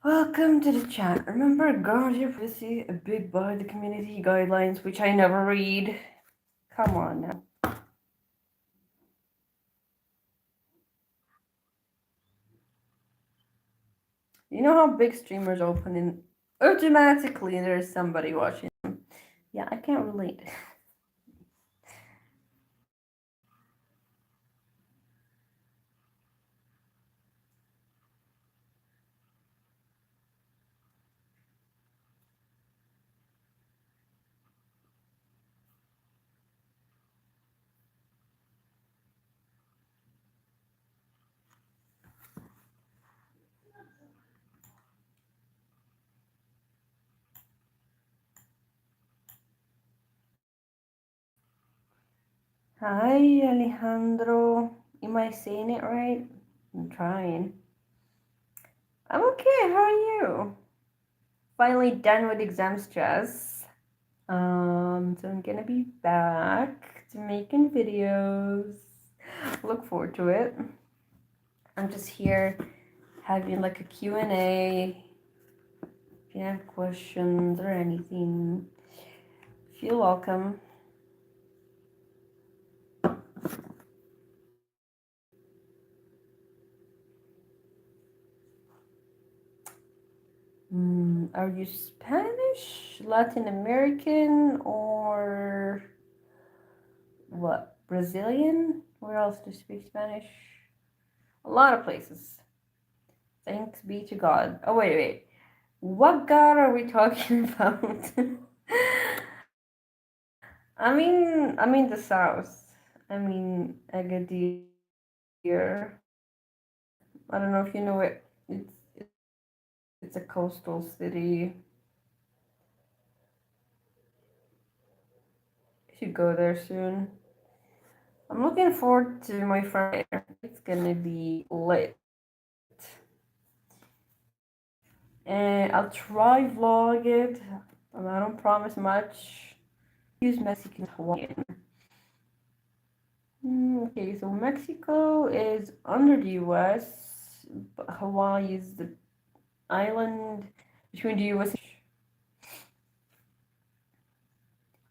Welcome to the chat. Remember, guard your pussy, abide by the community guidelines, which I never read. Come on now. You know how big streamers open and automatically there's somebody watching them. Yeah, I can't relate. Hi, Alejandro. Am I saying it right? I'm trying. I'm okay. How are you? Finally done with exam stress. So I'm gonna be back to making videos. Look forward to it. I'm just here having like a Q&A. If you have questions or anything, feel welcome. Are you Spanish, Latin American, or what? Brazilian? Where else do you speak Spanish? A lot of places. Thanks be to God. Oh, wait. What God are we talking about? I mean the South. I mean Agadir. I don't know if you know it. It's a coastal city. You should go there soon. I'm looking forward to my friend there. It's gonna be lit. And I'll try vlog it. I don't promise much. Use Mexican Hawaiian. Okay, so Mexico is under the US, but Hawaii is the island between the US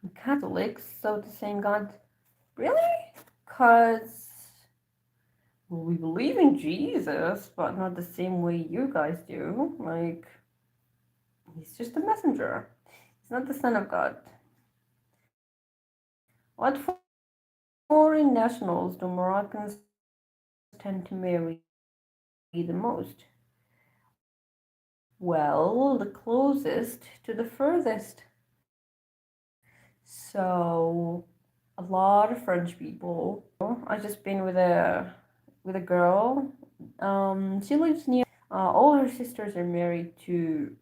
and Catholics, so the same God. Really? Because we believe in Jesus, but not the same way you guys do. Like, he's just a messenger. He's not the Son of God. What foreign nationals do Moroccans tend to marry the most? Well, the closest to the furthest. So, a lot of French people. I just been with a girl. She lives near. All her sisters are married to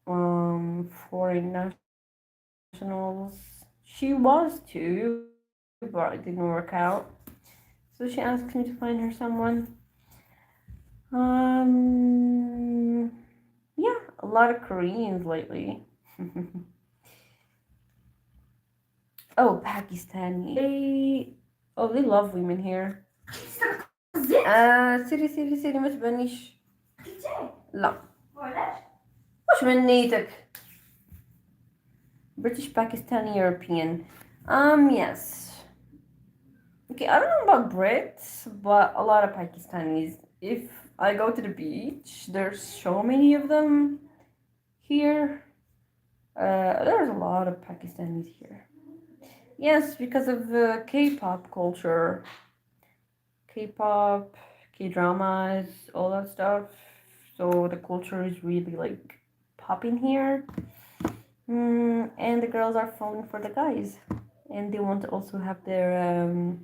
foreign nationals. She was too, but it didn't work out. So she asked me to find her someone. Um, yeah, a lot of Koreans lately. Oh, Pakistani. They love women here. سيري ما تبانيش. لا. واش من نيتك؟ British, Pakistani, European. Yes. Okay, I don't know about Brits, but a lot of Pakistanis. If I go to the beach, there's so many of them here. There's a lot of Pakistanis here. Yes, because of K-pop culture, K-pop, K-dramas, all that stuff. So the culture is really like popping here. And the girls are falling for the guys, and they want to also have their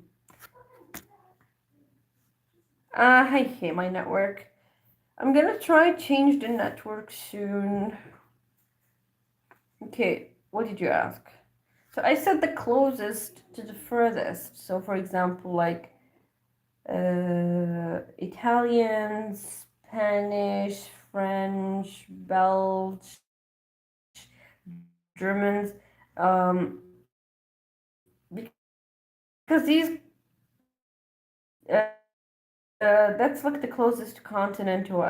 I hate my network. I'm gonna try change the network soon. Okay, what did you ask? So I said the closest to the furthest. So for example, like Italian, Spanish, French, Belgian, Germans, um, because these that's like the closest continent to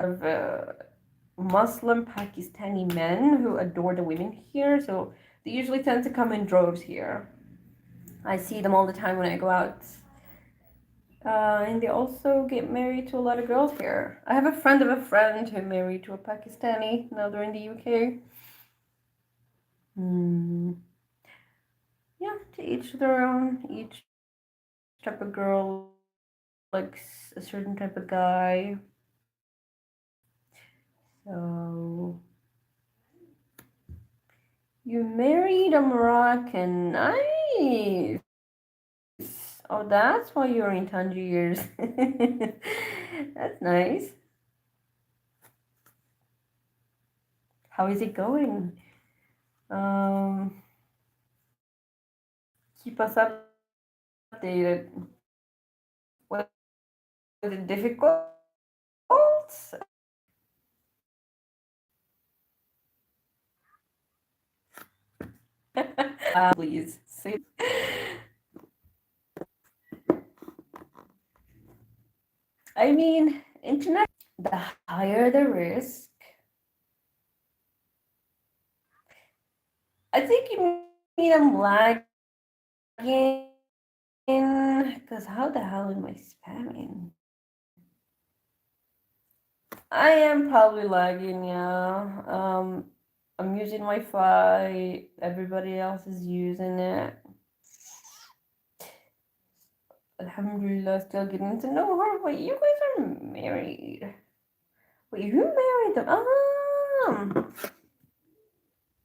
Muslim Pakistani men who adore the women here. So they usually tend to come in droves here. I see them all the time when I go out. And they also get married to a lot of girls here. I have a friend of a friend who married to a Pakistani. Now they're in the UK. Hmm. Yeah, to each their own. Each type of girl likes a certain type of guy. So you married a Moroccan. Nice. Oh, that's why you're in Tangiers. That's nice. How is it going? Um, Keep us updated. Was it difficult? Please say. I mean, internet. The higher the risk, I think you mean I'm lagging. Because how the hell am I spamming? I am probably lagging, yeah. I'm using Wi-Fi. Everybody else is using it. Alhamdulillah, still getting to know her. Wait, you guys are married. Wait, who married them?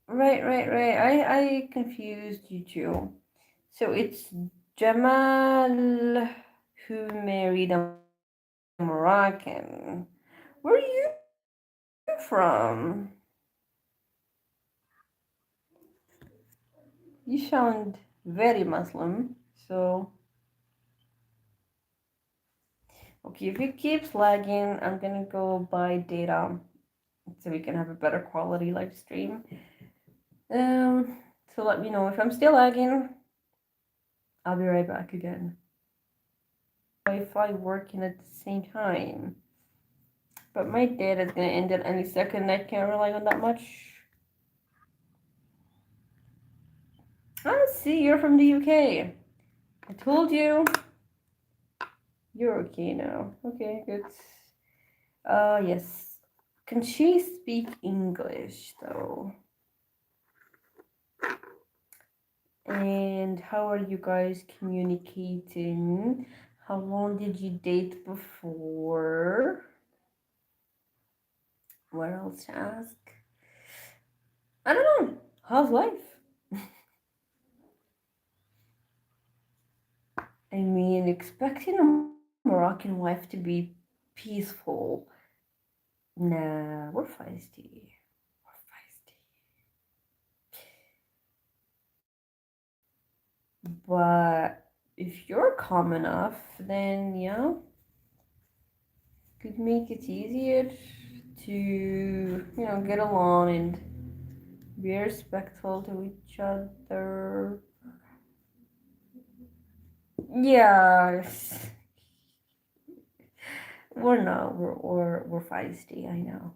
Right. I confused you two. So it's Jamal who married a Moroccan. Where are you from? You sound very Muslim. So, okay, if it keeps lagging, I'm gonna go buy data so we can have a better quality live stream. Um, so let me know if I'm still lagging. I'll be right back again. Wi-Fi working at the same time. But my data is gonna end at any second. I can't rely on that much. Ah, see, you're from the UK. I told you. You're okay now. Okay, good. Yes. Can she speak English though? And how are you guys communicating? How long did you date before? What else to ask? I don't know. How's life? I mean, expecting a Moroccan wife to be peaceful. Nah, we're feisty. We're feisty. But if you're calm enough, then yeah, could make it easier to, get along and be respectful to each other. Yes. We're not. We're feisty, I know.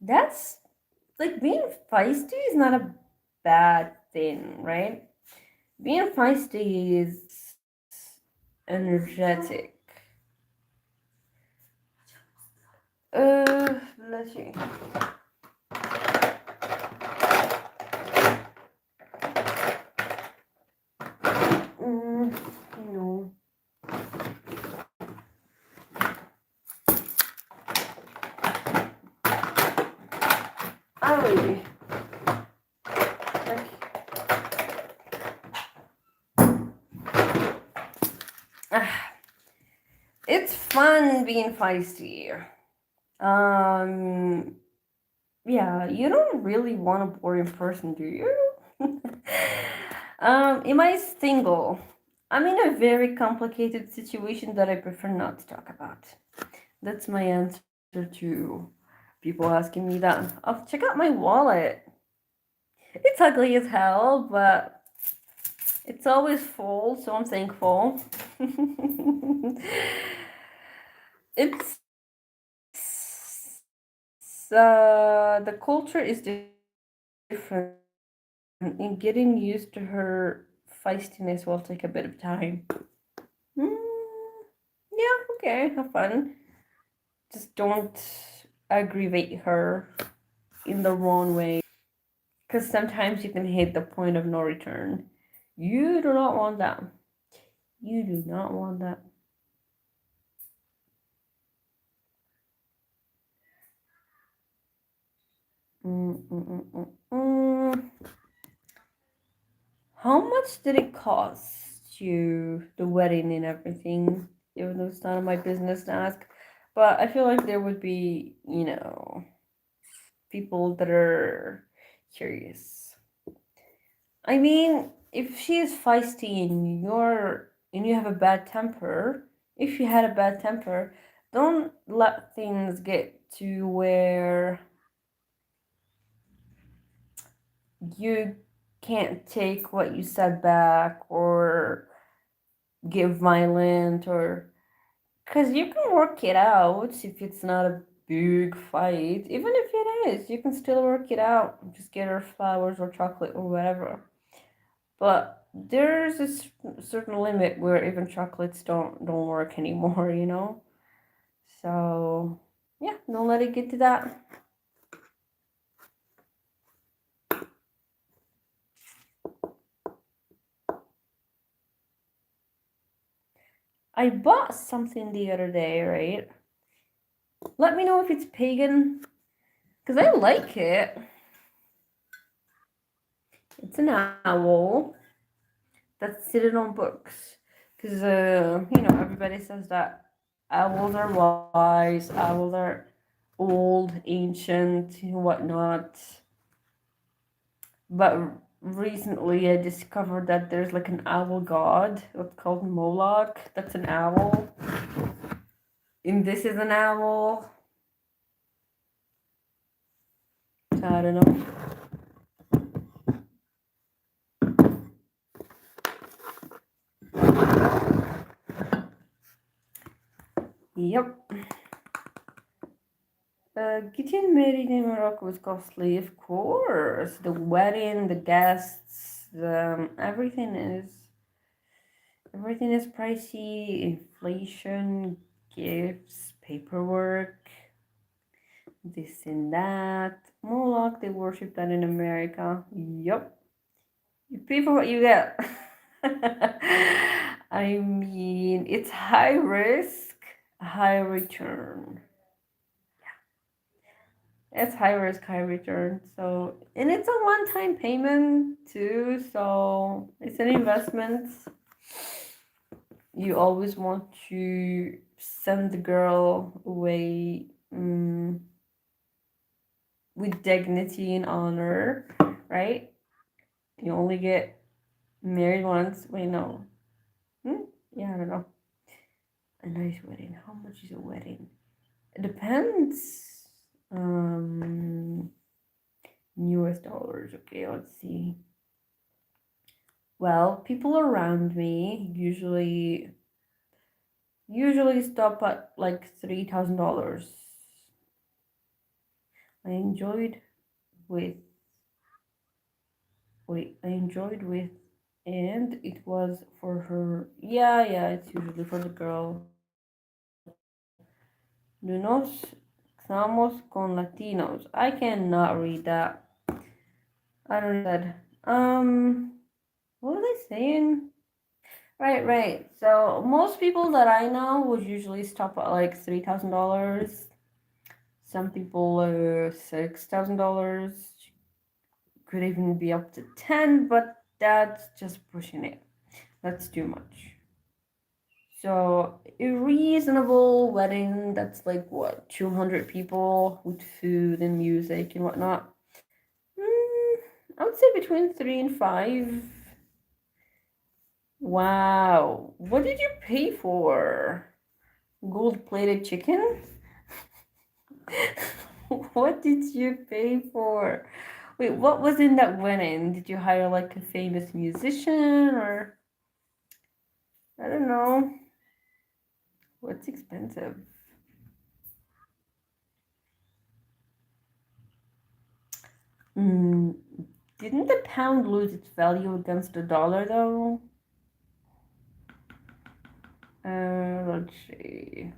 That's like being feisty is not a bad thing, right? Being feisty is energetic. Let's see. Mm, no. Alrighty. Ah, it's fun being feisty. Um, yeah, you don't really want a boring person, do you? Am I single? I'm in a very complicated situation that I prefer not to talk about. That's my answer to people asking me that. Oh, check out my wallet. It's ugly as hell, but It's always full, so I'm thankful. It's the culture is different, and getting used to her feistiness will take a bit of time. Mm, yeah, okay, have fun. Just don't aggravate her in the wrong way, because sometimes you can hit the point of no return. You do not want that. You do not want that. Mm, mm, mm, mm, mm. How much did it cost you, the wedding and everything? Even though it's none of my business to ask. But I feel like there would be, people that are curious. I mean, if she is feisty and you have a bad temper, if you had a bad temper, don't let things get to where you can't take what you said back or get violent or because you can work it out if it's not a big fight. Even if it is, you can still work it out. Just get her flowers or chocolate or whatever. But there's a certain limit where even chocolates don't work anymore, you know? So, yeah, don't let it get to that. I bought something the other day, right? Let me know if it's pagan, because I like it. It's an owl that's sitting on books. Because, everybody says that owls are wise, owls are old, ancient, and whatnot. But recently I discovered that there's like an owl god. It's called Moloch. That's an owl. And this is an owl. So I don't know. Yep. Getting married in Morocco was costly, of course. The wedding, the guests, everything is pricey. Inflation, gifts, paperwork, this and that. Moloch, they worship that in America. Yup. You pay for what you get. I mean, it's high risk, high return. It's high risk, high return. So, and it's a one time payment too. So, it's an investment. You always want to send the girl away with dignity and honor, right? You only get married once. Wait, no. Yeah, I don't know. A nice wedding. How much is a wedding? It depends. US dollars. Okay, let's see. Well, people around me usually stop at like $3,000. I enjoyed with I enjoyed with, and it was for her. Yeah, it's usually for the girl. No nos casamos con Latinos. I cannot read that. I don't know that. What was I saying? Right. So most people that I know would usually stop at like $3,000. Some people $6,000. Could even be up to 10, but that's just pushing it. That's too much. So a reasonable wedding that's like what 200 people with food and music and whatnot. Mm, I would say between 3 and 5. Wow, what did you pay for? Gold-plated chicken? What did you pay for? Wait, what was in that wedding? Did you hire like a famous musician or I don't know. What's expensive? Mm, didn't the pound lose its value against the dollar though? Let's see.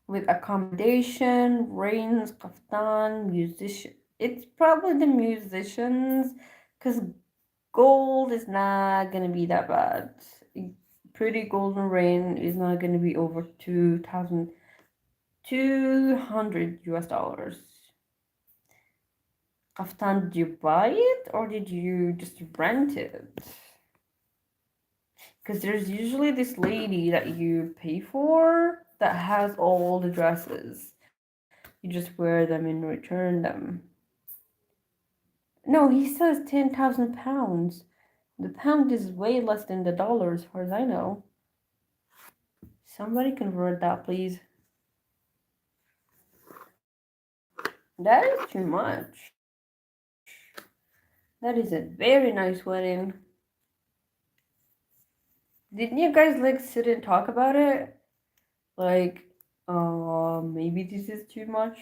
With accommodation, rains, kaftan, musician. It's probably the musicians, because gold is not gonna be that bad. Pretty golden rain is not gonna be over 2,200 US dollars. Kaftan, did you buy it or did you just rent it? Because there's usually this lady that you pay for that has all the dresses. You just wear them and return them. No, he says 10,000 pounds. The pound is way less than the dollar as far as I know. Somebody convert that, please. That is too much. That is a very nice wedding. Didn't you guys like sit and talk about it? Like, maybe this is too much,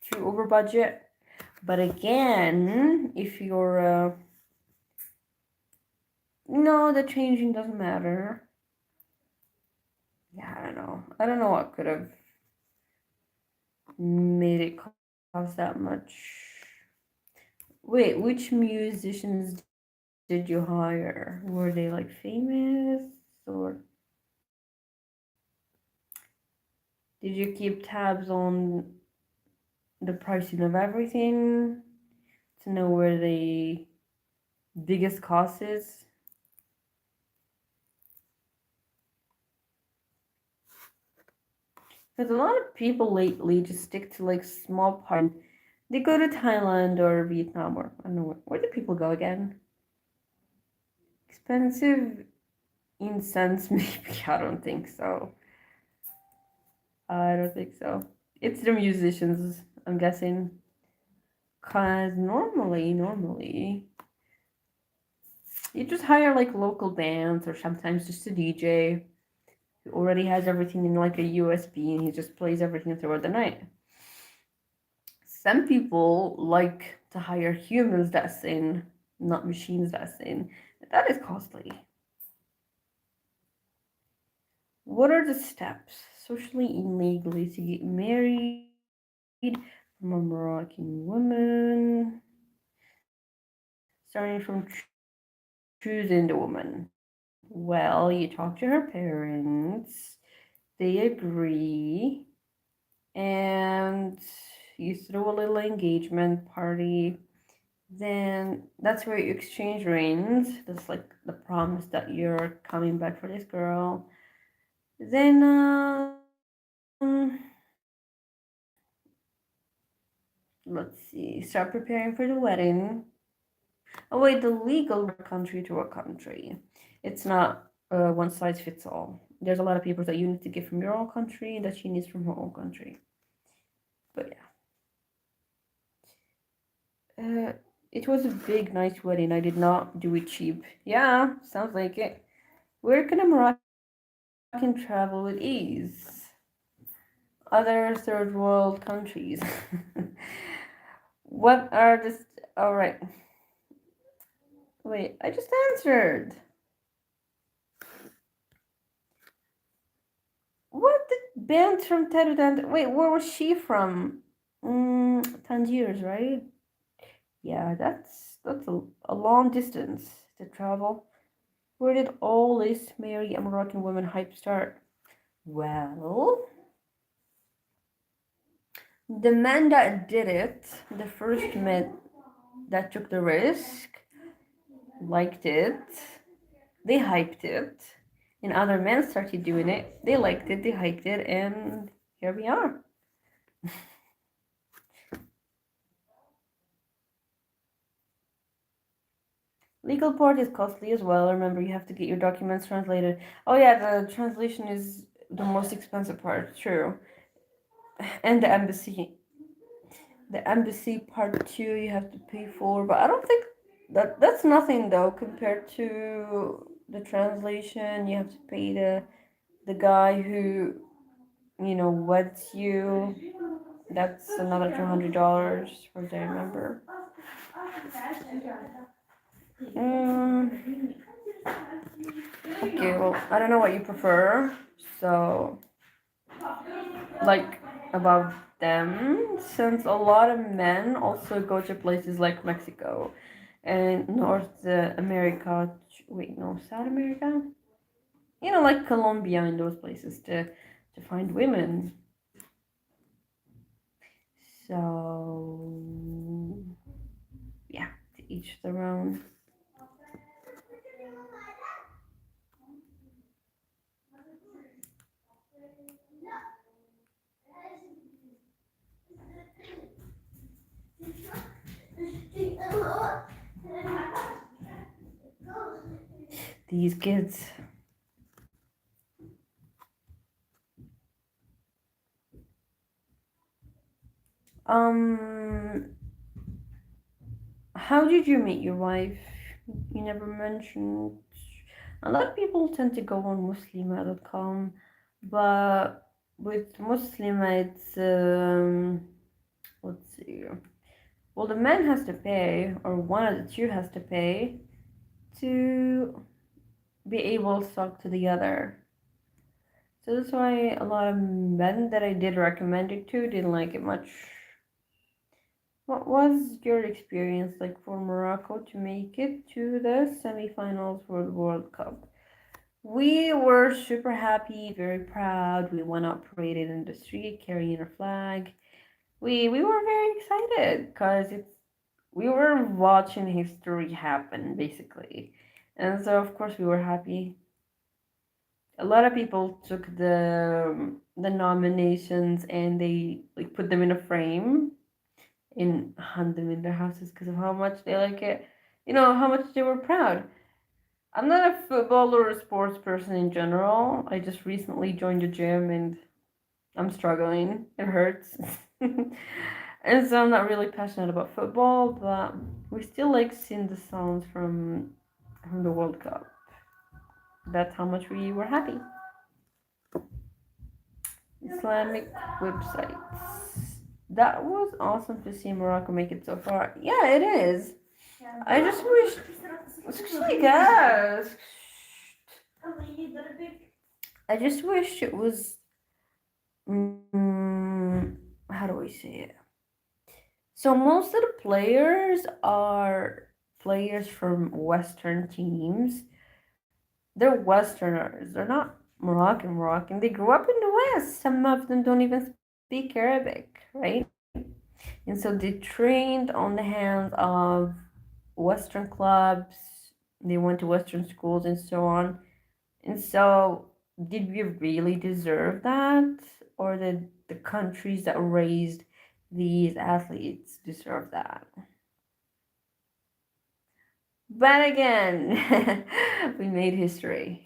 too over budget. But again, if you're, no, the changing doesn't matter. Yeah, I don't know. I don't know what could have made it cost that much. Wait, which musicians did you hire? Were they like famous or did you keep tabs on the pricing of everything to know where the biggest cost is? Because a lot of people lately just stick to like small parts. They go to Thailand or Vietnam or I don't know where do people go again? Expensive incense, maybe. I don't think so. I don't think so. It's the musicians, I'm guessing. Cause normally, you just hire like local bands or sometimes just a DJ who already has everything in like a USB and he just plays everything throughout the night. Some people like to hire humans that sing, not machines that sing. That is costly. What are the steps, socially and legally, to get married from a Moroccan woman? Starting from choosing the woman. Well, you talk to her parents, they agree, and you throw a little engagement party. Then that's where you exchange rings. That's like the promise that you're coming back for this girl. Then, let's see, start preparing for the wedding. Oh, wait, the legal country to a country. It's not one size fits all. There's a lot of papers that you need to get from your own country that she needs from her own country. But yeah, it was a big, nice wedding. I did not do it cheap. Yeah, sounds like it. Where can a Moroccan travel with ease? Other third world countries. What are the. All right. Wait, I just answered. What the band from Terudan? Wait, where was she from? Tangiers, right? Yeah, that's a long distance to travel. Where did all this marry a Moroccan woman hype start? Well, the man that did it, the first man that took the risk, liked it, they hyped it, and other men started doing it. They liked it, they hyped it, and here we are. Legal part is costly as well. Remember, you have to get your documents translated. Oh yeah, the translation is the most expensive part. True, and the embassy. The embassy part two you have to pay for, but I don't think that's nothing though compared to the translation. You have to pay the guy who weds you. That's another $200, as far as I remember. Mm, okay, well, I don't know what you prefer. So, like, about them, since a lot of men also go to places like Mexico and North America. Wait, no, South America? Like Colombia and those places to find women. So, yeah, to each their own. These kids. Um, how did you meet your wife? You never mentioned. A lot of people tend to go on Muslima.com, but with Muslima, it's let's see. Well, the man has to pay, or one of the two has to pay to be able to talk to the other. So that's why a lot of men that I did recommend it to didn't like it much. What was your experience like for Morocco to make it to the semifinals for the World Cup? We were super happy, very proud. We went out paraded in the street carrying our flag. We were very excited because we were watching history happen basically, and so of course we were happy. A lot of people took the nominations and they like put them in a frame and hung them in their houses because of how much they like it. How much they were proud. I'm not a football or a sports person in general. I just recently joined the gym and I'm struggling. It hurts. And so I'm not really passionate about football, but we still like seeing the sounds from the World Cup. That's how much we were happy. Islamic websites. That was awesome to see Morocco make it so far. Yeah, it is. I just wish. Excuse guys. I just wish it was. How do I say it? So most of the players are players from Western teams. They're Westerners. They're not Moroccan. They grew up in the West. Some of them don't even speak Arabic, right? And so they trained on the hands of Western clubs. They went to Western schools and so on. And so, did we really deserve that? Or did the countries that raised these athletes deserve that? But again, we made history.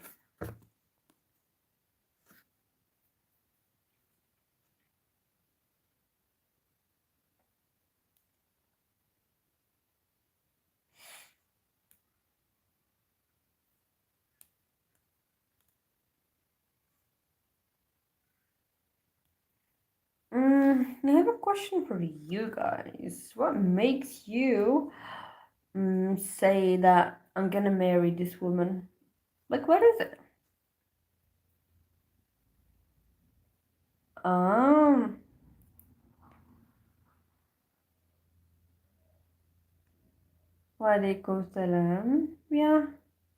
I have a question for you guys. What makes you say that I'm gonna marry this woman? Like, what is it? Um, Walaikum salam. Yeah,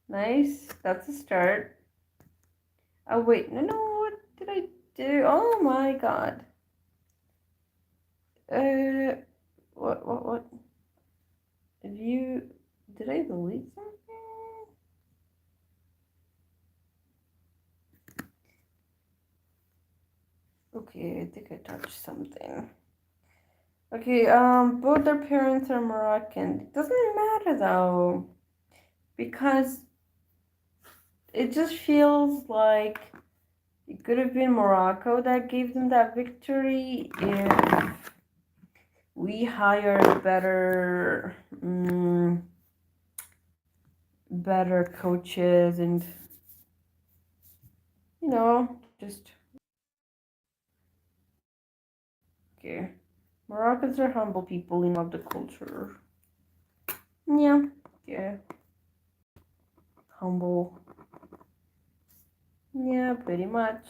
nice. That's a start. Oh, wait. No, no, what did I do? Oh my god. Uh, what? Did you. Did I delete something? Okay, I think I touched something. Okay, both their parents are Moroccan. It doesn't matter though, because it just feels like it could have been Morocco that gave them that victory if We hired better coaches, and just okay. Moroccans are humble people in love the culture. Yeah, yeah, humble. Yeah, pretty much.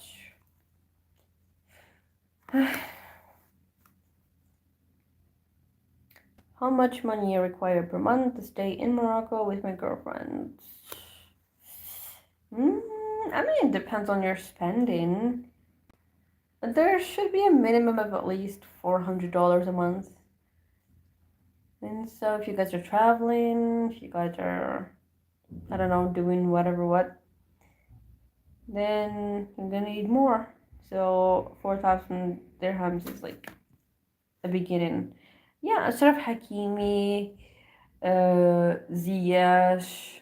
How much money I require per month to stay in Morocco with my girlfriend? Mm, I mean, it depends on your spending. There should be a minimum of at least $400 a month. And so if you guys are traveling, if you guys are, I don't know, doing whatever what, then you're gonna need more. So 4,000 dirhams is like a beginning. Yeah, instead of Hakimi, Ziyech,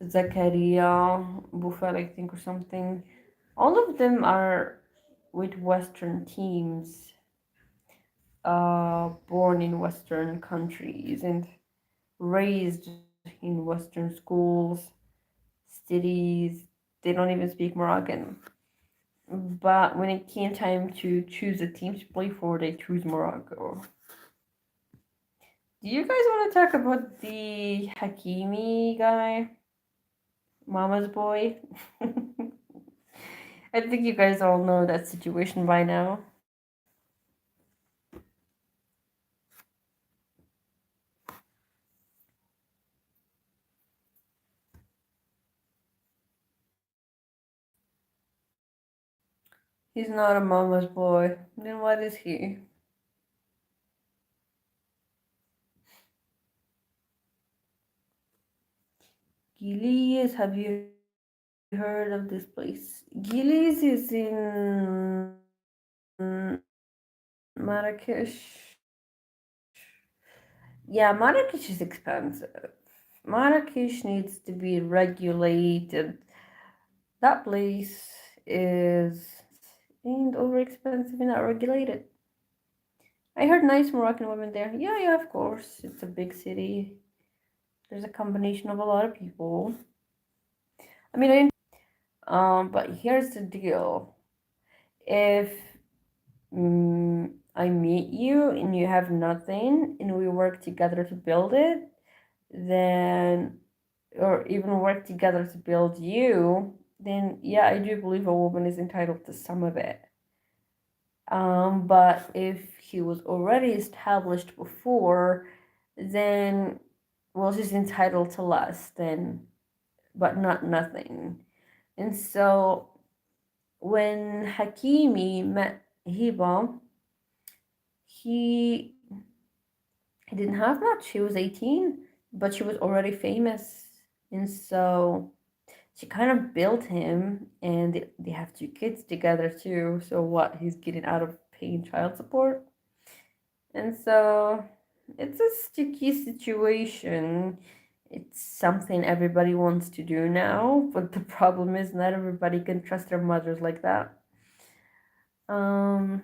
Zakaria, Bufal, I think, or something. All of them are with Western teams, born in Western countries and raised in Western schools, cities. They don't even speak Moroccan. But when it came time to choose a team to play for, they choose Morocco. Do you guys want to talk about the Hakimi guy? Mama's boy? I think you guys all know that situation by now. He's not a mama's boy. Then what is he? Gilis, have you heard of this place? Gilis is in Marrakesh. Yeah, Marrakesh is expensive. Marrakesh needs to be regulated. That place is ain't over expensive and not regulated. I heard nice Moroccan women there. Yeah, yeah, of course. It's a big city. There's a combination of a lot of people. I mean, but here's the deal. If I meet you and you have nothing and we work together to build it, then, or even work together to build you, then yeah, I do believe a woman is entitled to some of it. But if he was already established before, then well, she's entitled to less than, but not nothing. And so when Hakimi met Hiba, he he didn't have much. He was 18, but she was already famous. And so she kind of built him, and they have two kids together too. So what? He's getting out of paying child support. And so it's a sticky situation. It's something everybody wants to do now, but the problem is not everybody can trust their mothers like that. Um,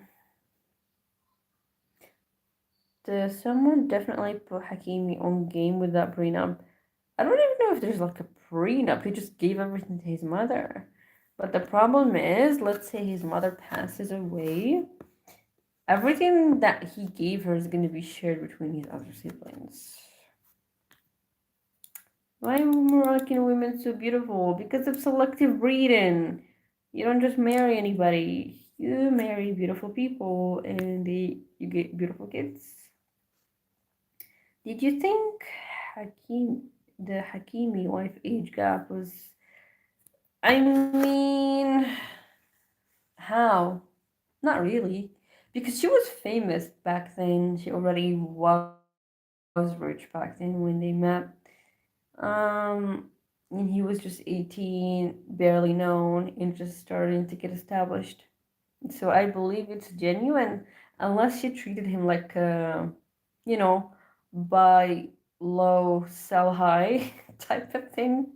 someone definitely put Hakimi on game with that prenup. I don't even know if there's like a prenup. He just gave everything to his mother. But the problem is, let's say his mother passes away, everything that he gave her is going to be shared between his other siblings. Why are Moroccan women so beautiful? Because of selective breeding. You don't just marry anybody. You marry beautiful people and you get beautiful kids. Did you think the Hakimi wife age gap was, I mean, how? Not really. Because she was famous back then. She already was rich back then when they met. Um, and he was just 18, barely known, and just starting to get established. So I believe it's genuine, unless she treated him like you know, buy low, sell high type of thing.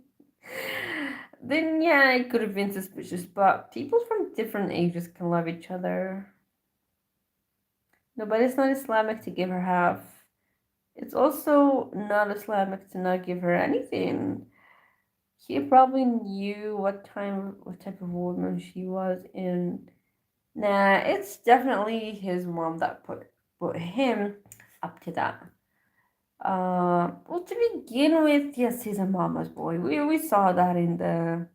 Then yeah, it could have been suspicious. But people from different ages can love each other. No, but it's not Islamic to give her half. It's also not Islamic to not give her anything. He probably knew what type of woman she was, and nah, it's definitely his mom that put him up to that. Well, to begin with, yes, he's a mama's boy. We saw that in the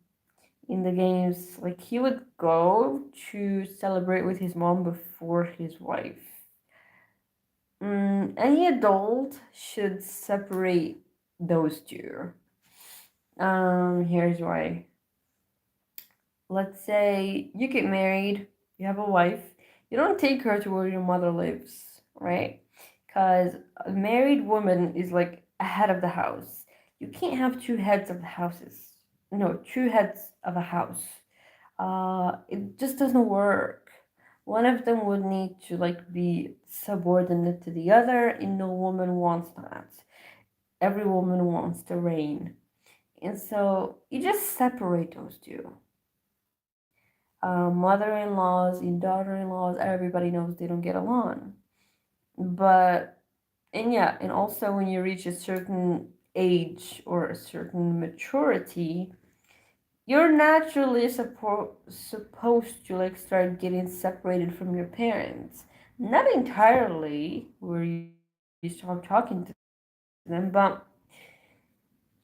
games. Like he would go to celebrate with his mom before his wife. Any adult should separate those two. Here's why. Let's say you get married, you have a wife, you don't take her to where your mother lives, right? Because a married woman is like a head of the house. You can't have two heads of the houses. No, two heads of a house. It just doesn't work. One of them would need to like be subordinate to the other, and no woman wants that. Every woman wants to reign. And so you just separate those two. Mother-in-laws and daughter-in-laws, everybody knows they don't get along. But and yeah, and also when you reach a certain age or a certain maturity, you're naturally supposed to like start getting separated from your parents. Not entirely where you stop talking to them, but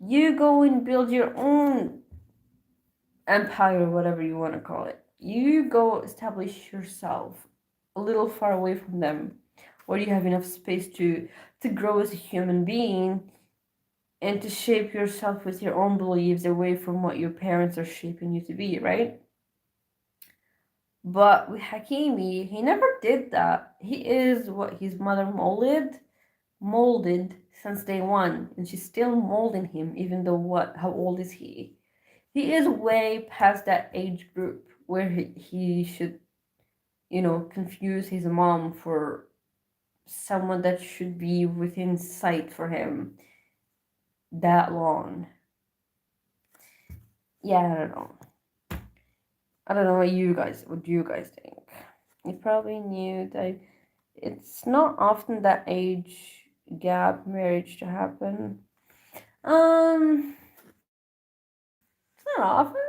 you go and build your own empire, whatever you want to call it. You go establish yourself a little far away from them, where you have enough space to grow as a human being and to shape yourself with your own beliefs away from what your parents are shaping you to be, right? But with Hakimi, he never did that. He is what his mother molded since day one, and she's still molding him, even though what? How old is he? He is way past that age group where he should, confuse his mom for someone that should be within sight for him that long. Yeah, I don't know. I don't know what you guys think. You probably knew that it's not often that age gap marriage to happen. It's not often,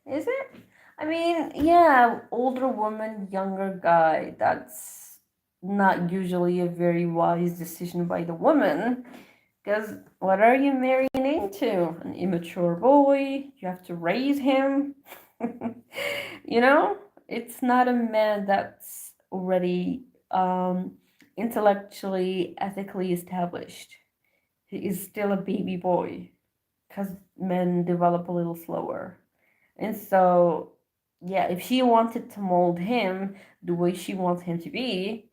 is it? I mean, yeah, older woman, younger guy. That's not usually a very wise decision by the woman. Because what are you marrying into? An immature boy? You have to raise him? you know? It's not a man that's already intellectually, ethically established. He is still a baby boy because men develop a little slower. And so, yeah, if she wanted to mold him the way she wants him to be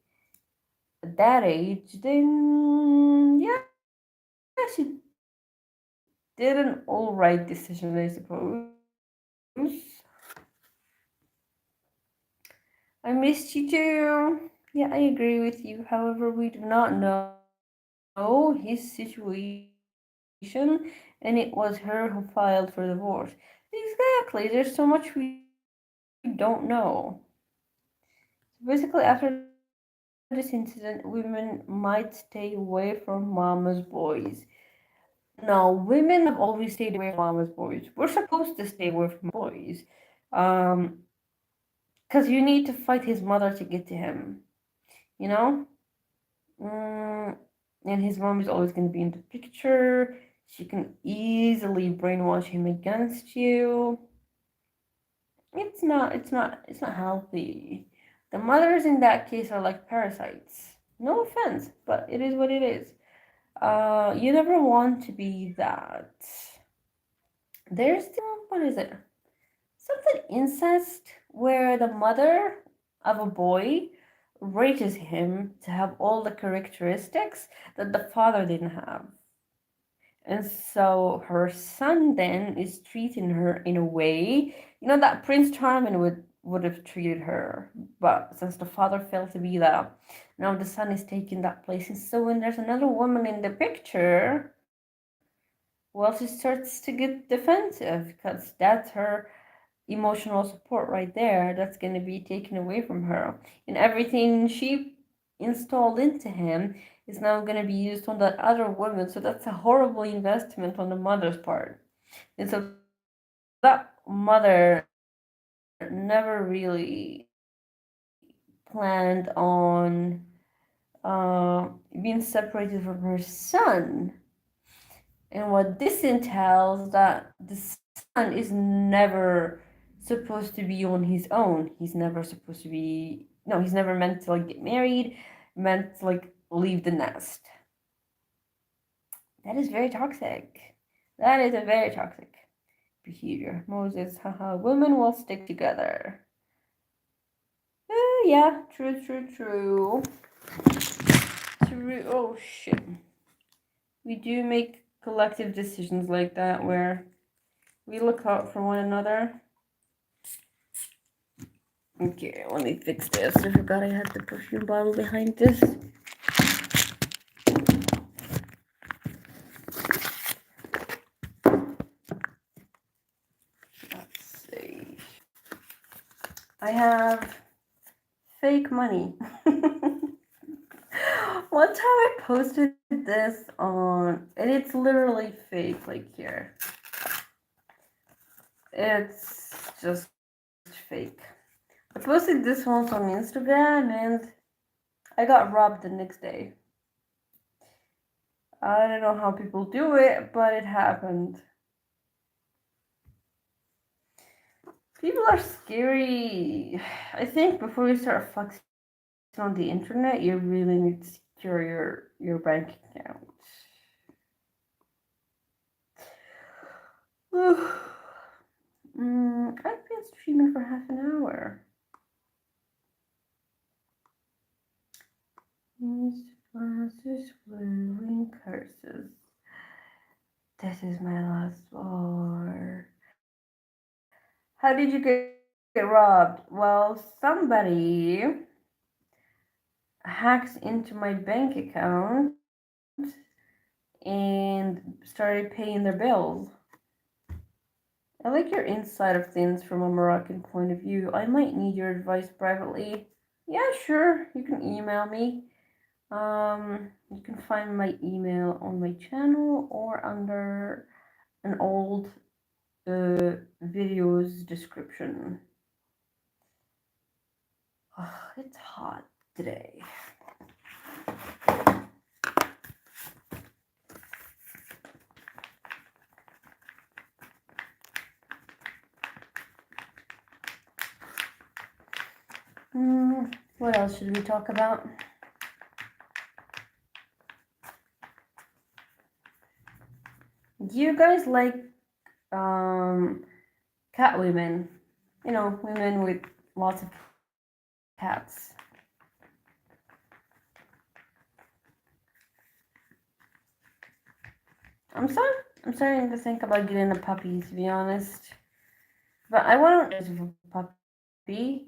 at that age, then yeah, she did an all right decision, I suppose. I missed you too. Yeah, I agree with you. However, we do not know his situation, and it was her who filed for divorce. Exactly. There's so much we don't know. So basically, after this incident, women might stay away from mama's boys. No, women have always stayed away from mama's boys. We're supposed to stay away from mama's boys. Um, because you need to fight his mother to get to him. You know? Mm, and his mom is always going to be in the picture. She can easily brainwash him against you. It's not healthy. The mothers in that case are like parasites. No offense, but it is what it is. You never want to be that. There's still, what is it? Something incest where the mother of a boy raises him to have all the characteristics that the father didn't have. And so her son then is treating her in a way, that Prince Charming would have treated her. But since the father failed to be that, now the son is taking that place. And so when there's another woman in the picture, well, she starts to get defensive because that's her emotional support right there that's going to be taken away from her. And everything she installed into him is now going to be used on that other woman. So that's a horrible investment on the mother's part. And so that mother never really planned on being separated from her son. And what this entails that the son is never supposed to be on his own. He's never supposed to be no, he's never meant to like get married, meant to like leave the nest. That is very toxic. That is a very toxic behavior. Moses, haha, women will stick together. Yeah, true, true, true. True. Oh shit. We do make collective decisions like that where we look out for one another. Okay, let me fix this. I forgot I had the perfume bottle behind this. Let's see. I have fake money. One time I posted this on, and it's literally fake, like here. It's just fake. I posted this once on Instagram and I got robbed the next day. I don't know how people do it, but it happened. People are scary. I think before you start flexing on the internet, you really need to secure your bank account. I've been streaming for half an hour. These glasses wearing curses. This is my last war. How did you get robbed? Well, somebody hacked into my bank account and started paying their bills. I like your insight of things from a Moroccan point of view. I might need your advice privately. Yeah, sure. You can email me. You can find my email on my channel or under an old video's description. Oh, it's hot today. What else should we talk about? Do you guys like cat women? You know, women with lots of cats. I'm starting to think about getting a puppy, to be honest. But I want to a puppy,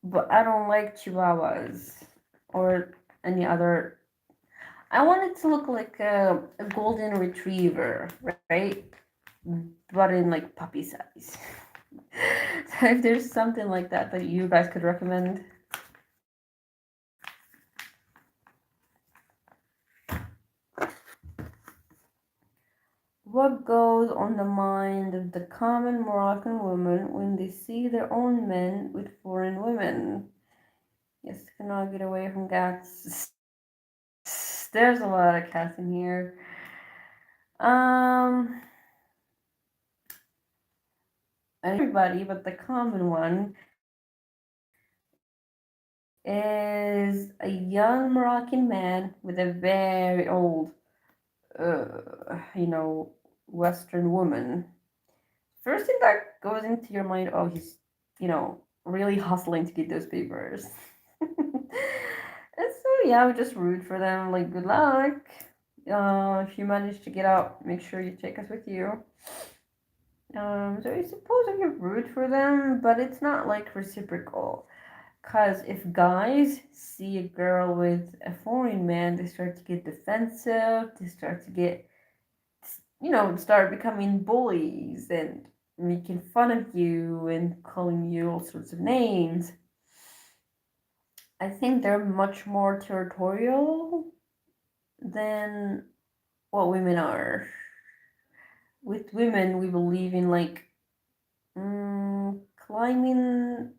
but I don't like chihuahuas or any other. I want it to look like a golden retriever, right? But in like puppy size. So if there's something like that that you guys could recommend. What goes on the mind of the common Moroccan woman when they see their own men with foreign women? Yes, cannot get away from cats. There's a lot of cats in here. Everybody, but the common one is a young Moroccan man with a very old, Western woman. First thing that goes into your mind, oh, he's, really hustling to get those papers. And so, yeah, I would just root for them. Like, good luck. If you manage to get out, make sure you take us with you. So I suppose I can root for them, but it's not like reciprocal. Because if guys see a girl with a foreign man, they start to get defensive. They start to get, start becoming bullies. And making fun of you and calling you all sorts of names. I think they're much more territorial than what women are. With women, we believe in like climbing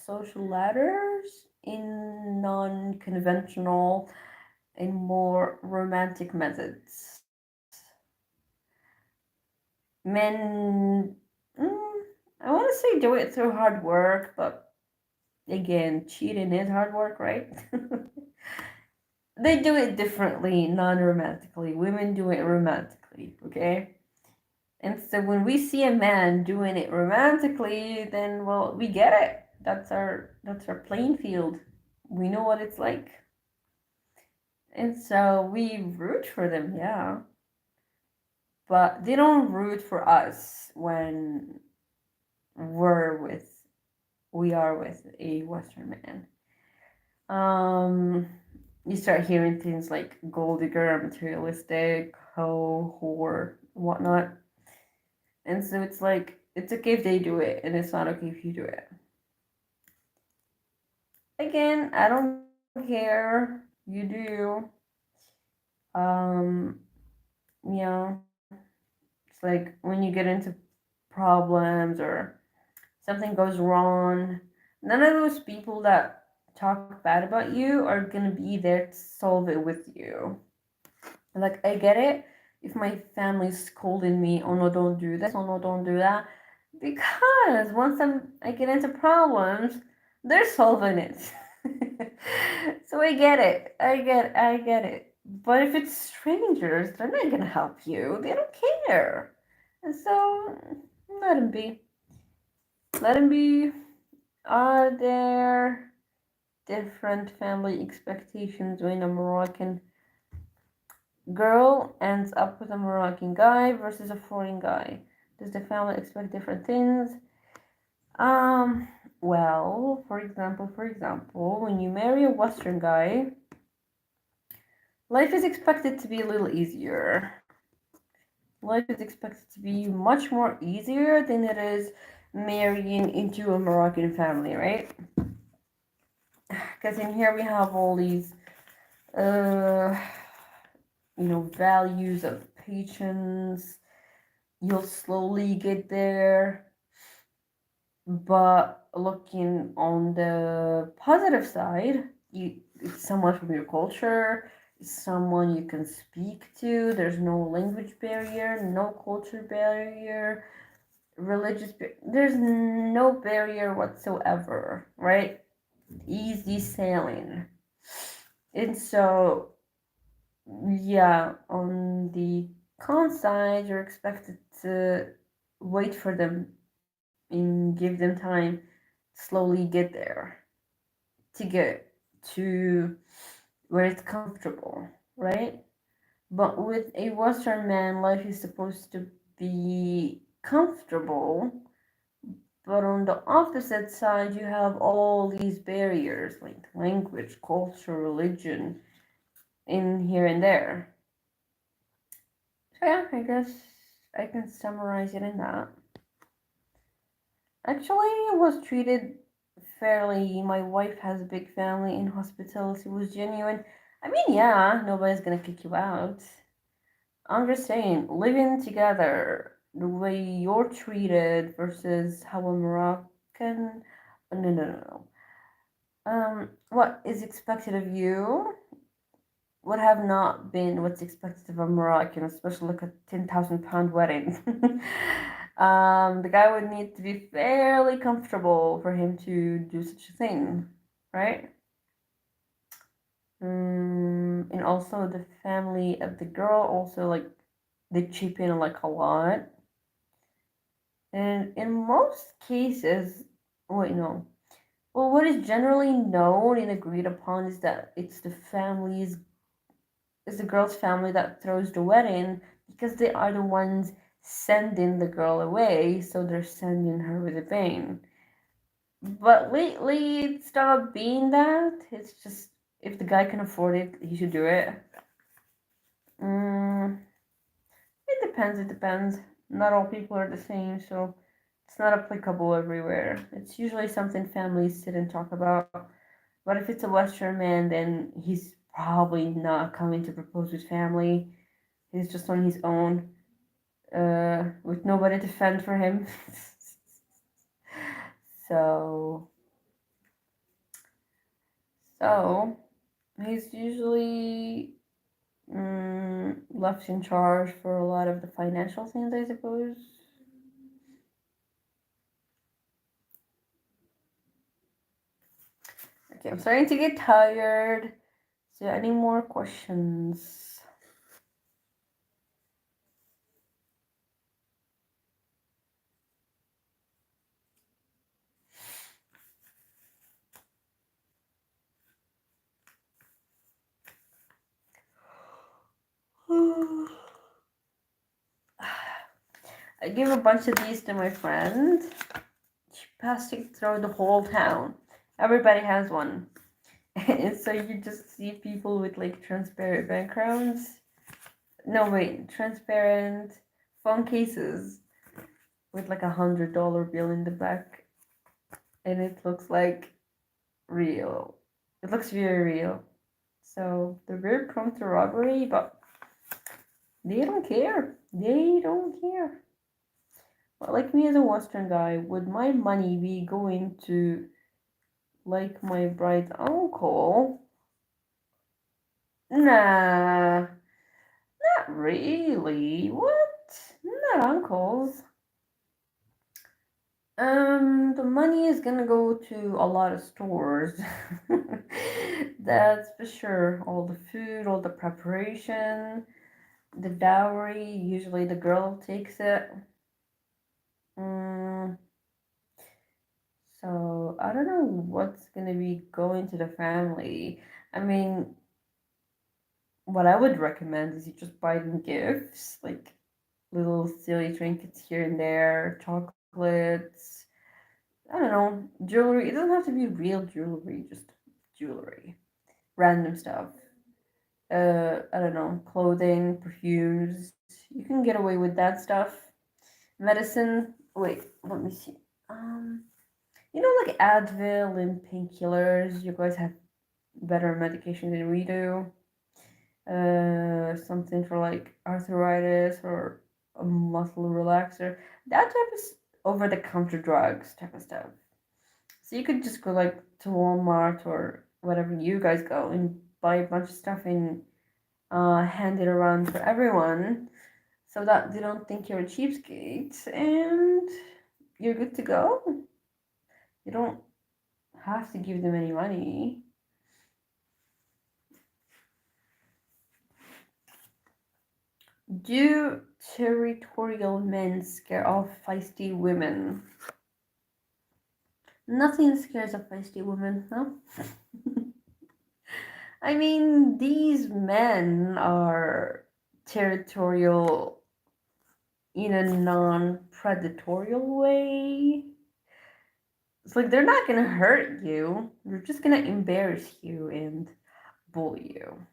social ladders in non conventional and more romantic methods. Men, I want to say do it through hard work, but again, cheating is hard work, right? They do it differently, non romantically. Women do it romantically, okay? And so when we see a man doing it romantically, then well, we get it. That's our playing field. We know what it's like. And so we root for them, yeah. But they don't root for us when we're with we are with a Western man. Um you start hearing things like gold digger, materialistic, hoe, whore, whatnot. And so it's like it's okay if they do it and it's not okay if you do it. Again, I don't care. You do. Um, yeah. It's like when you get into problems or something goes wrong, none of those people that talk bad about you are gonna be there to solve it with you. Like, I get it if my family's scolding me, oh no, don't do this, oh no, don't do that. Because once I get into problems, they're solving it. So I get it. I get it. But if it's strangers, they're not gonna help you. They don't care. And so let them be. Let them be. Are there different family expectations when a Moroccan girl ends up with a Moroccan guy versus a foreign guy? Does the family expect different things? Um, well, for example, when you marry a Western guy, life is expected to be a little easier. Life is expected to be much more easier than it is marrying into a Moroccan family, right? Because in here we have all these, uh, values of patience. You'll slowly get there, but looking on the positive side, it's someone from your culture, it's someone you can speak to. There's no language barrier, no culture barrier, there's no barrier whatsoever, right? Easy sailing. And so, yeah, on the con side, you're expected to wait for them and give them time, slowly get there, to get to where it's comfortable, right? But with a Western man, life is supposed to be comfortable, but on the opposite side, you have all these barriers like language, culture, religion, in here and there. So, yeah, I guess I can summarize it in that. Actually, I was treated fairly. My wife has a big family and hospitality was genuine. I mean, yeah, nobody's gonna kick you out. I'm just saying, living together, the way you're treated versus how a Moroccan. No, no, no, no. What is expected of you would have not been what's expected of a Moroccan, especially like a £10,000 wedding. The guy would need to be fairly comfortable for him to do such a thing, right? And also the family of the girl also like they chip in like a lot. And in most cases, wait, no. Well, what is generally known and agreed upon is that it's the girl's family that throws the wedding because they are the ones sending the girl away, so they're sending her with a bang. But lately, it's stopped being that. It's just if the guy can afford it, he should do it. Mm, it depends. It depends. Not all people are the same, so it's not applicable everywhere. It's usually something families sit and talk about. But if it's a Western man, then he's probably not coming to propose with family. He's just on his own, with nobody to fend for him. so, so he's usually left in charge for a lot of the financial things, I suppose. Okay, I'm starting to get tired. Is there any more questions? I gave a bunch of these to my friend. She passed it through the whole town. Everybody has one. And so you just see people with like transparent backgrounds. No, wait, transparent phone cases with like $100 bill in the back. And it looks like real. It looks very real. So they're very prone to robbery, but they don't care. They don't care. Well, like me as a Western guy, would my money be going to like my bride's uncle? Nah, not really. What? Not uncles. The money is gonna go to a lot of stores. That's for sure. All the food, all the preparation, the dowry. Usually the girl takes it. Mm, so I don't know what's gonna be going to the family. I mean, what I would recommend is you just buy them gifts, like little silly trinkets here and there, chocolates. I don't know, jewelry. It doesn't have to be real jewelry, just jewelry, random stuff. I don't know, clothing, perfumes. You can get away with that stuff. Medicine. Wait, let me see. Um, like Advil and painkillers. You guys have better medication than we do. Something for like arthritis or a muscle relaxer. That type of over the counter drugs type of stuff. So you could just go like to Walmart or whatever you guys go and buy a bunch of stuff and hand it around for everyone so that they don't think you're a cheapskate and you're good to go. You don't have to give them any money. Do territorial men scare off feisty women? Nothing scares a feisty woman, no? I mean, these men are territorial in a non predatorial way. It's like they're not gonna hurt you, they're just gonna embarrass you and bully you.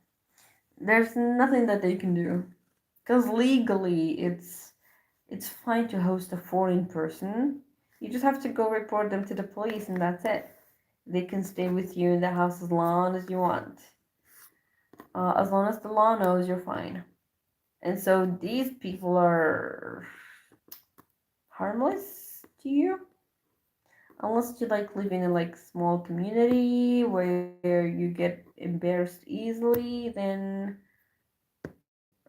There's nothing that they can do. Because legally, it's fine to host a foreign person. You just have to go report them to the police, and that's it. They can stay with you in the house as long as you want. As long as the law knows, you're fine. And so these people are harmless to you, unless you like living in like small community where you get embarrassed easily. Then,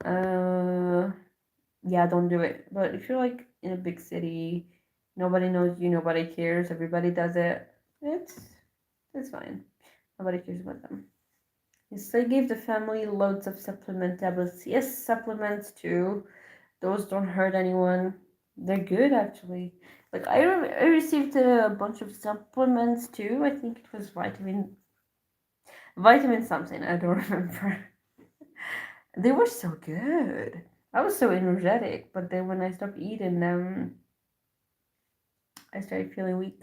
uh, yeah, don't do it. But if you're like in a big city, nobody knows you, nobody cares, everybody does it. It's fine. Nobody cares about them. Yes, I gave the family loads of supplement tablets. Yes, supplements too. Those don't hurt anyone. They're good actually. Like I received a bunch of supplements too. I think it was vitamin something. I don't remember. They were so good. I was so energetic, but then when I stopped eating them, I started feeling weak.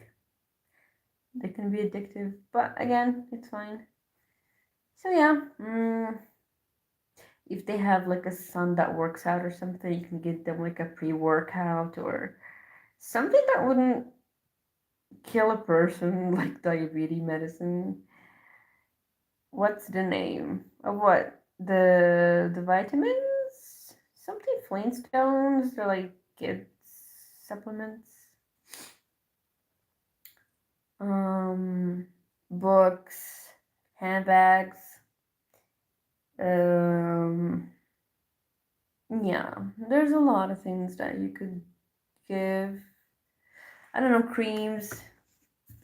They can be addictive, but again, it's fine. So yeah, If they have like a son that works out or something, you can get them like a pre-workout or something that wouldn't kill a person like diabetes medicine. What's the name of what? The vitamins? Something Flintstones? They're like kids supplements. Um Books, handbags. Um yeah, there's a lot of things that you could give. I don't know, creams,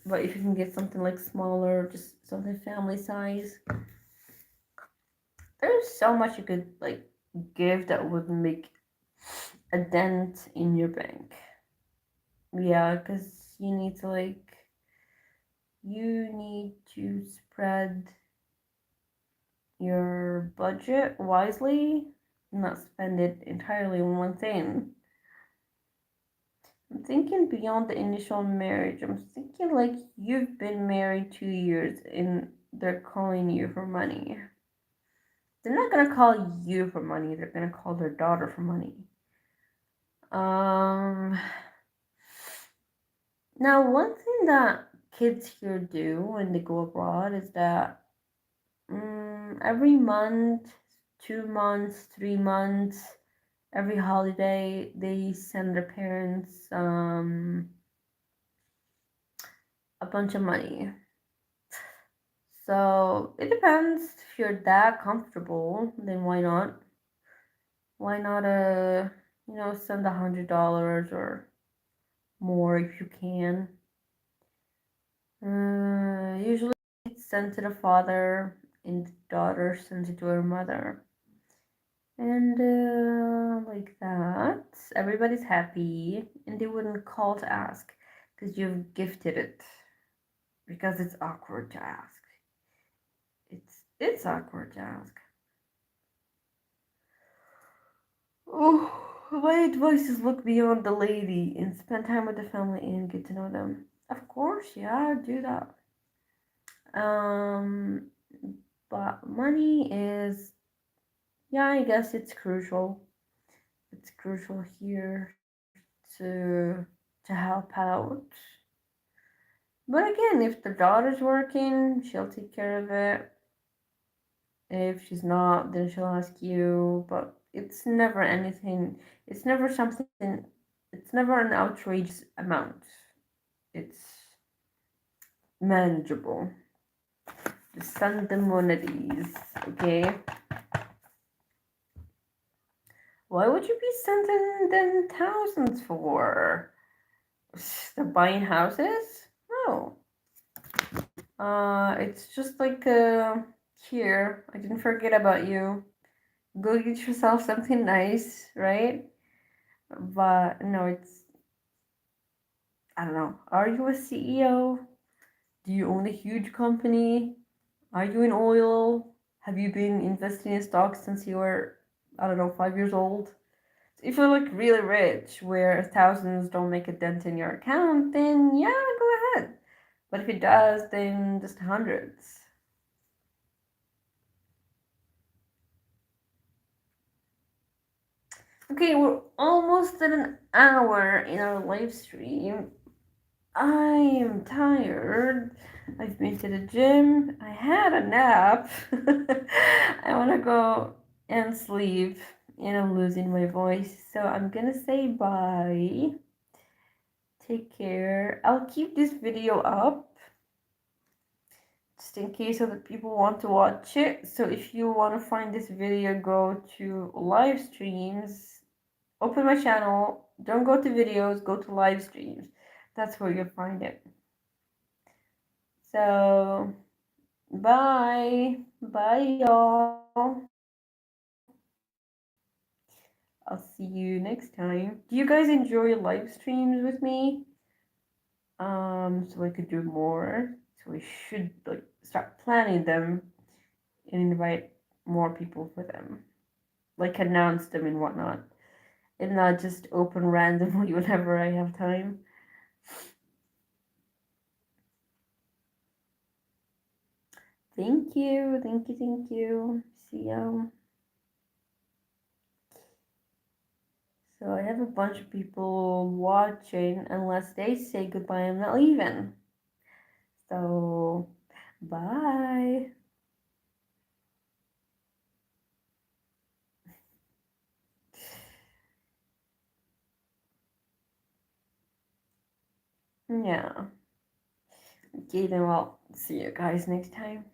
but if you can get something like smaller, just something family size, there's so much you could like give that would make a dent in your bank. Yeah, because you need to spread your budget wisely, not spend it entirely on one thing. I'm thinking beyond the initial marriage. I'm thinking like you've been married 2 years and they're calling you for money. They're not gonna call you for money, they're gonna call their daughter for money. Um Now one thing that kids here do when they go abroad is that every month, 2 months, 3 months, every holiday they send their parents a bunch of money. So it depends. If you're that comfortable, then why not? Why not send $100 or more if you can. Usually it's sent to the father and the daughter sends it to her mother. And like that, everybody's happy and they wouldn't call to ask because you've gifted it. Because it's awkward to ask. It's awkward to ask. Oh, my advice is look beyond the lady and spend time with the family and get to know them. Of course, yeah, do that. Um, but money is, yeah, I guess it's crucial. It's crucial here to help out. But again, if the daughter's working, she'll take care of it. If she's not, then she'll ask you. But it's never anything. It's never something. It's never an outrageous amount. It's manageable. Just send them one of these, okay? Why would you be sending them thousands for? They're buying houses? No. It's just like here. I didn't forget about you. Go get yourself something nice, right? But no, I don't know. Are you a CEO? Do you own a huge company? Are you in oil? Have you been investing in stocks since you were, I don't know, 5 years old? If you're like really rich, where thousands don't make a dent in your account, then yeah, go ahead. But if it does, then just hundreds. Okay, we're almost at an hour in our live stream. I am tired. I've been to the gym. I had a nap. I want to go and sleep, and I'm losing my voice. So I'm gonna say bye. Take care. I'll keep this video up just in case other people want to watch it. So if you want to find this video, go to live streams, open my channel. Don't go to videos, go to live streams. That's where you'll find it. So bye. Bye, y'all. I'll see you next time. Do you guys enjoy live streams with me? So I could do more. So we should like start planning them and invite more people for them. Like announce them and whatnot. And not just open randomly whenever I have time. Thank you. See ya. So I have a bunch of people watching. Unless they say goodbye, I'm not leaving. So, bye. Yeah. Okay, then well, see you guys next time.